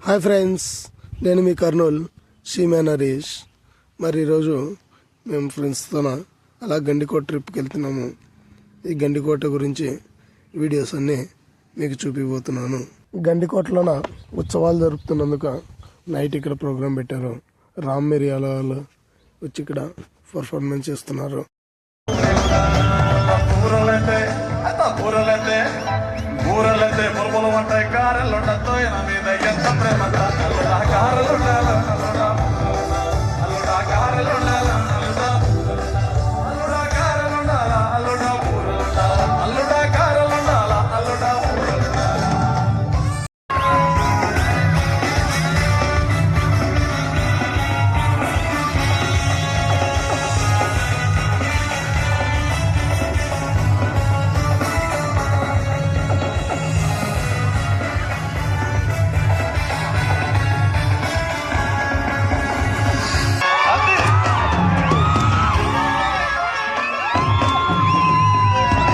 Hi friends, నేను మీ కర్నూల్ సీమా నరేష్. మరి ఈరోజు మేము ఫ్రెండ్స్తో అలా గండికోట ట్రిప్కి వెళ్తున్నాము. ఈ గండికోట గురించి వీడియోస్ అన్నీ మీకు చూపిపోతున్నాను. గండికోటలోన ఉత్సవాలు జరుపుతున్నందుకు నైట్ ఇక్కడ ప్రోగ్రాం పెట్టారు. రామ్ మిరియాల వాళ్ళు వచ్చి ఇక్కడ పర్ఫార్మెన్స్ చేస్తున్నారు. ఊరలైతే పొలపొలం అంటాయి, కారెలు ఉండతో మీద ఎంత ప్రేమ కారెలు